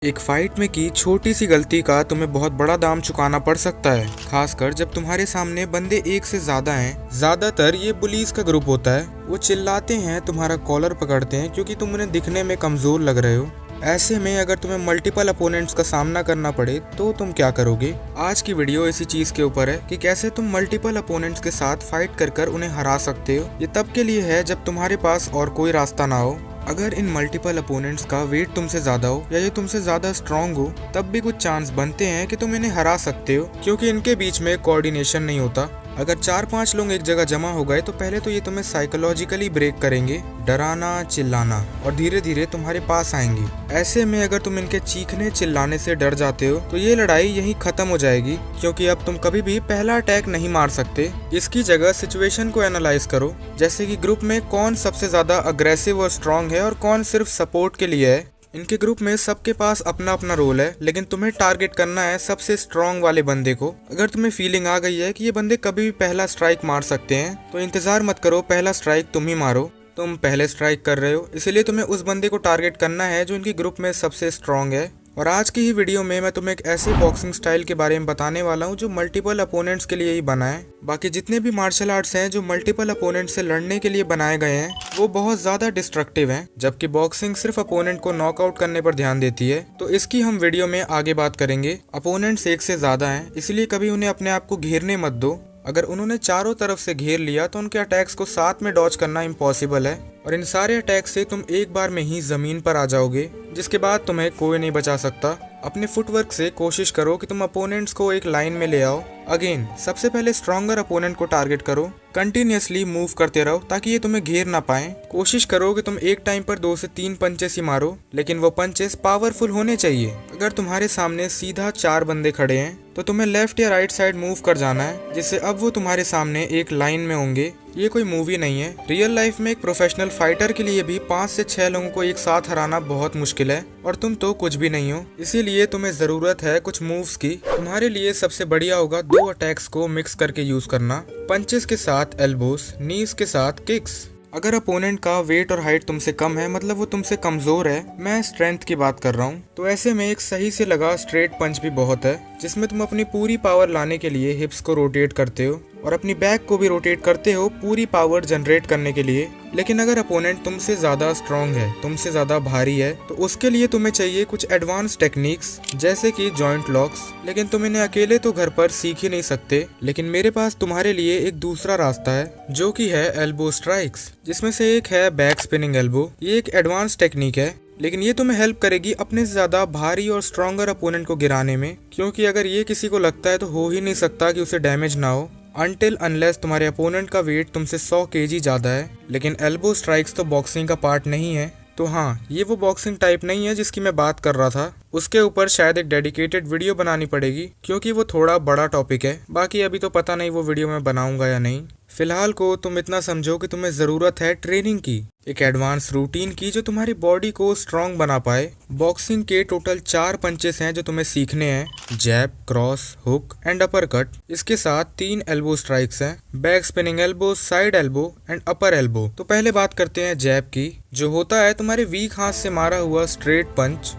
एक फाइट में की छोटी सी गलती का तुम्हें बहुत बड़ा दाम चुकाना पड़ सकता है, खासकर जब तुम्हारे सामने बंदे एक से ज्यादा हैं। ज्यादातर ये पुलिस का ग्रुप होता है। वो चिल्लाते हैं, तुम्हारा कॉलर पकड़ते हैं क्योंकि तुम उन्हें दिखने में कमजोर लग रहे हो। ऐसे में अगर तुम्हें मल्टीपल अपोनेंट्स का सामना करना पड़े तो तुम क्या करोगे। आज की वीडियो इसी चीज के ऊपर है कि कैसे तुम मल्टीपल अपोनेंट्स के साथ फाइट कर उन्हें हरा सकते हो। ये तब के लिए है जब तुम्हारे पास और कोई रास्ता ना हो। अगर इन मल्टीपल अपोनेंट्स का वेट तुमसे ज्यादा हो या ये तुमसे ज्यादा स्ट्रांग हो, तब भी कुछ चांस बनते हैं कि तुम इन्हें हरा सकते हो, क्योंकि इनके बीच में कोऑर्डिनेशन नहीं होता। अगर 4-5 लोग एक जगह जमा हो गए तो पहले तो ये तुम्हें साइकोलॉजिकली ब्रेक करेंगे, डराना, चिल्लाना, और धीरे धीरे तुम्हारे पास आएंगे। ऐसे में अगर तुम इनके चीखने चिल्लाने से डर जाते हो तो ये लड़ाई यहीं खत्म हो जाएगी, क्योंकि अब तुम कभी भी पहला अटैक नहीं मार सकते। इसकी जगह सिचुएशन को एनालाइज करो, जैसे कि ग्रुप में कौन सबसे ज्यादा अग्रेसिव और स्ट्रांग है और कौन सिर्फ सपोर्ट के लिए है। इनके ग्रुप में सबके पास अपना अपना रोल है, लेकिन तुम्हें टारगेट करना है सबसे स्ट्रांग वाले बंदे को। अगर तुम्हें फीलिंग आ गई है कि ये बंदे कभी भी पहला स्ट्राइक मार सकते हैं, तो इंतजार मत करो, पहला स्ट्राइक तुम ही मारो। तुम पहले स्ट्राइक कर रहे हो, इसलिए तुम्हें उस बंदे को टारगेट करना है जो इनके ग्रुप में सबसे स्ट्रांग है। और आज की ही वीडियो में मैं तुम्हें एक ऐसे बॉक्सिंग स्टाइल के बारे में बताने वाला हूँ जो मल्टीपल अपोनेंट्स के लिए ही बना है। बाकी जितने भी मार्शल आर्ट्स हैं जो मल्टीपल अपोनेंट से लड़ने के लिए बनाए गए हैं, वो बहुत ज्यादा डिस्ट्रक्टिव हैं, जबकि बॉक्सिंग सिर्फ अपोनेंट को नॉकआउट करने पर ध्यान देती है। तो इसकी हम वीडियो में आगे बात करेंगे। अपोनेंट्स एक से ज्यादा हैं, इसलिए कभी उन्हें अपने आप को घेरने मत दो। अगर उन्होंने चारों तरफ से घेर लिया तो उनके अटैक्स को साथ में डॉज करना इम्पॉसिबल है, और इन सारे अटैक से तुम एक बार में ही जमीन पर आ जाओगे, जिसके बाद तुम्हें कोई नहीं बचा सकता। अपने फुटवर्क से कोशिश करो कि तुम अपोनेंट्स को एक लाइन में ले आओ। अगेन, सबसे पहले स्ट्रॉन्गर अपोनेंट को टारगेट करो। कंटिन्यूअसली मूव करते रहो ताकि ये तुम्हें घेर ना पाए। कोशिश करो कि तुम एक टाइम पर 2 से 3 पंचेस ही मारो, लेकिन वो पंचेस पावरफुल होने चाहिए। अगर तुम्हारे सामने सीधा 4 बंदे खड़े हैं तो तुम्हें लेफ्ट या राइट साइड मूव कर जाना है, जिससे अब वो तुम्हारे सामने एक लाइन में होंगे। ये कोई मूवी नहीं है। रियल लाइफ में एक प्रोफेशनल फाइटर के लिए भी 5 से 6 लोगों को एक साथ हराना बहुत मुश्किल है, और तुम तो कुछ भी नहीं हो। इसीलिए तुम्हें जरूरत है कुछ मूव्स की। तुम्हारे लिए सबसे बढ़िया होगा 2 अटैक्स को मिक्स करके यूज करना, पंचेस के साथ एल्बोस, नीज के साथ किक्स। अगर अपोनेंट का वेट और हाइट तुमसे कम है, मतलब वो तुमसे कमजोर है, मैं स्ट्रेंथ की बात कर रहा हूँ, तो ऐसे में एक सही से लगा स्ट्रेट पंच भी बहुत है, जिसमें तुम अपनी पूरी पावर लाने के लिए हिप्स को रोटेट करते हो और अपनी बैक को भी रोटेट करते हो पूरी पावर जनरेट करने के लिए। लेकिन अगर अपोनेंट तुमसे ज्यादा स्ट्रांग है, तुमसे ज्यादा भारी है, तो उसके लिए तुम्हें चाहिए कुछ एडवांस टेक्निक्स, जैसे कि जॉइंट लॉक्स। लेकिन तुम इन्हें अकेले तो घर पर सीख ही नहीं सकते, लेकिन मेरे पास तुम्हारे लिए एक दूसरा रास्ता है, जो कि है एल्बो स्ट्राइक्स, जिसमें से एक है बैक स्पिनिंग एल्बो। ये एक एडवांस टेक्निक है, लेकिन ये तुम्हें हेल्प करेगी अपने से ज्यादा भारी और स्ट्रॉन्गर अपोनेंट को गिराने में, क्योंकि अगर ये किसी को लगता है तो हो ही नहीं सकता कि उसे डैमेज ना हो, अनटिल अनलेस तुम्हारे अपोनेंट का वेट तुमसे 100 kg ज्यादा है। लेकिन एल्बो स्ट्राइक्स तो बॉक्सिंग का पार्ट नहीं है। तो हाँ, ये वो बॉक्सिंग टाइप नहीं है जिसकी मैं बात कर रहा था। उसके ऊपर शायद एक डेडिकेटेड वीडियो बनानी पड़ेगी, क्योंकि वो थोड़ा बड़ा टॉपिक है। बाकी अभी तो पता नहीं वो वीडियो मैं बनाऊंगा या नहीं। फिलहाल को तुम इतना समझो कि तुम्हें जरूरत है ट्रेनिंग की, एक एडवांस रूटीन की जो तुम्हारी बॉडी को स्ट्रांग बना पाए। बॉक्सिंग के टोटल 4 पंचेस हैं जो तुम्हें सीखने हैं, jab, cross, hook and uppercut. इसके साथ 3 एल्बो स्ट्राइक्स हैं, back spinning elbow, side elbow and upper elbow. तो पहले बात करते हैं जैब की, जो होता है तुम्हारे वीक हाथ से मारा हुआ स्ट्रेट पंच।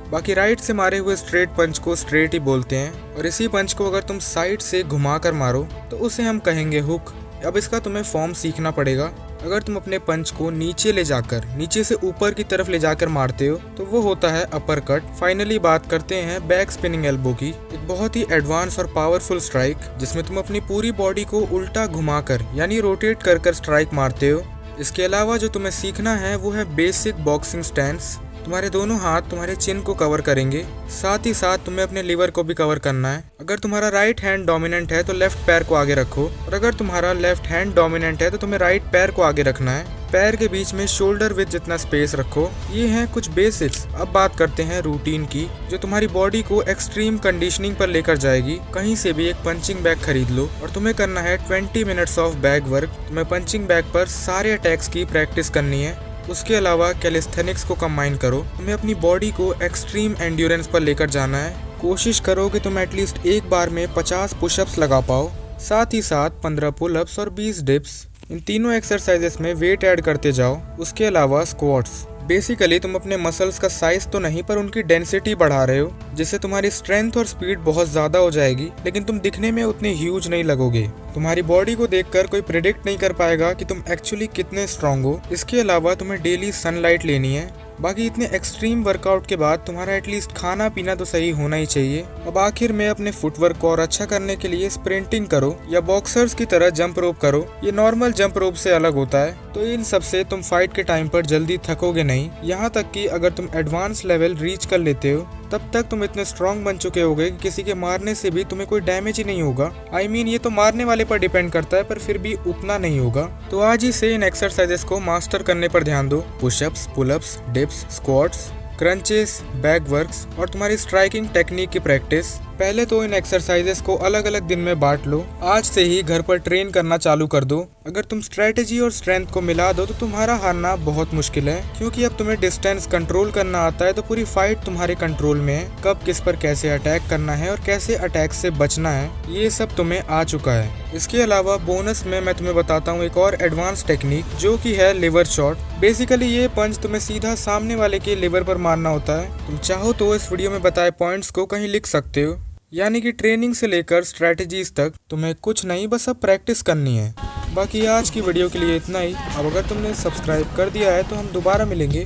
बाकी राइट से मारे हुए स्ट्रेट पंच को स्ट्रेट ही बोलते हैं, और इसी पंच को अगर तुम साइड से घुमा कर मारो तो उसे हम कहेंगे हुक। अब इसका तुम्हें फॉर्म सीखना पड़ेगा। अगर तुम अपने पंच को नीचे ले जाकर, नीचे से ऊपर की तरफ ले जाकर मारते हो तो वो होता है अपर कट। फाइनली बात करते हैं बैक स्पिनिंग एल्बो की, एक बहुत ही एडवांस और पावरफुल स्ट्राइक, जिसमें तुम अपनी पूरी बॉडी को उल्टा घुमाकर यानी रोटेट कर स्ट्राइक मारते हो। इसके अलावा जो तुम्हें सीखना है वो है बेसिक बॉक्सिंग स्टैंस। तुम्हारे दोनों हाथ तुम्हारे चिन को कवर करेंगे, साथ ही साथ तुम्हें अपने लीवर को भी कवर करना है। अगर तुम्हारा राइट हैंड डोमिनेंट है तो लेफ्ट पैर को आगे रखो, और अगर तुम्हारा लेफ्ट हैंड डोमिनेंट है तो तुम्हें राइट पैर को आगे रखना है। पैर के बीच में शोल्डर विड्थ जितना स्पेस रखो। ये हैं कुछ बेसिक्स। अब बात करते हैं रूटीन की, जो तुम्हारी बॉडी को एक्सट्रीम कंडीशनिंग पर लेकर जाएगी। कहीं से भी एक पंचिंग बैग खरीद लो और तुम्हें करना है 20 मिनट्स ऑफ बैग वर्क। तुम्हें पंचिंग बैग पर सारे अटैक्स की प्रैक्टिस करनी है। उसके अलावा कैलिस्थेनिक्स को कंबाइन करो। तुम्हें अपनी बॉडी को एक्सट्रीम एंड्योरेंस पर लेकर जाना है। कोशिश करो कि तुम एटलीस्ट एक बार में 50 पुशअप्स लगा पाओ, साथ ही साथ 15 पुलअप्स और 20 डिप्स। इन तीनों एक्सरसाइजेस में वेट ऐड करते जाओ। उसके अलावा स्क्वाट्स, बेसिकली तुम अपने मसल्स का साइज तो नहीं पर उनकी डेंसिटी बढ़ा रहे हो, जिससे तुम्हारी स्ट्रेंथ और स्पीड बहुत ज्यादा हो जाएगी, लेकिन तुम दिखने में उतने ह्यूज नहीं लगोगे। तुम्हारी बॉडी को देखकर कोई प्रिडिक्ट नहीं कर पाएगा कि तुम एक्चुअली कितने स्ट्रांग हो। इसके अलावा तुम्हें डेली सनलाइट लेनी है। बाकी इतने एक्सट्रीम वर्कआउट के बाद तुम्हारा एटलीस्ट खाना पीना तो सही होना ही चाहिए। अब आखिर में अपने फुटवर्क को और अच्छा करने के लिए स्प्रिंटिंग करो या बॉक्सर्स की तरह जंप रोप करो। ये नॉर्मल जंप रोप से अलग होता है, तो इन सब से तुम फाइट के टाइम पर जल्दी थकोगे नहीं। यहाँ तक कि अगर तुम एडवांस लेवल रीच कर लेते हो तब तक तुम इतने स्ट्रांग बन चुके होगे कि किसी के मारने से भी तुम्हें कोई डैमेज ही नहीं होगा। I mean, ये तो मारने वाले पर डिपेंड करता है, पर फिर भी उतना नहीं होगा। तो आज ही से इन एक्सरसाइजेस को मास्टर करने पर ध्यान दो। Pushups, pullups, dips, squats, crunches, back works और तुम्हारी स्ट्राइकिंग टेक्निक की प्रैक्टिस। पहले तो इन एक्सरसाइजेस को अलग अलग दिन में बांट लो। आज से ही घर पर ट्रेन करना चालू कर दो। अगर तुम स्ट्रेटेजी और स्ट्रेंथ को मिला दो तो तुम्हारा हारना बहुत मुश्किल है, क्योंकि अब तुम्हें डिस्टेंस कंट्रोल करना आता है, तो पूरी फाइट तुम्हारे कंट्रोल में है। कब किस पर कैसे अटैक करना है और कैसे अटैक से बचना है, ये सब तुम्हें आ चुका है। इसके अलावा बोनस में मैं तुम्हें बताता हूँ एक और एडवांस टेक्निक, जो कि है लिवर शॉट। बेसिकली ये पंच तुम्हें सीधा सामने वाले के लिवर पर मारना होता है। तुम चाहो तो इस वीडियो में बताए पॉइंट्स को कहीं लिख सकते हो। यानी कि ट्रेनिंग से लेकर स्ट्रेटजीज तक तुम्हें कुछ नहीं, बस अब प्रैक्टिस करनी है। बाकी आज की वीडियो के लिए इतना ही। अब अगर तुमने सब्सक्राइब कर दिया है तो हम दोबारा मिलेंगे,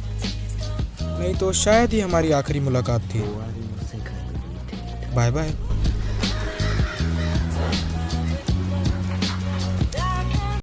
नहीं तो शायद ही हमारी आखिरी मुलाकात थी। Bye bye.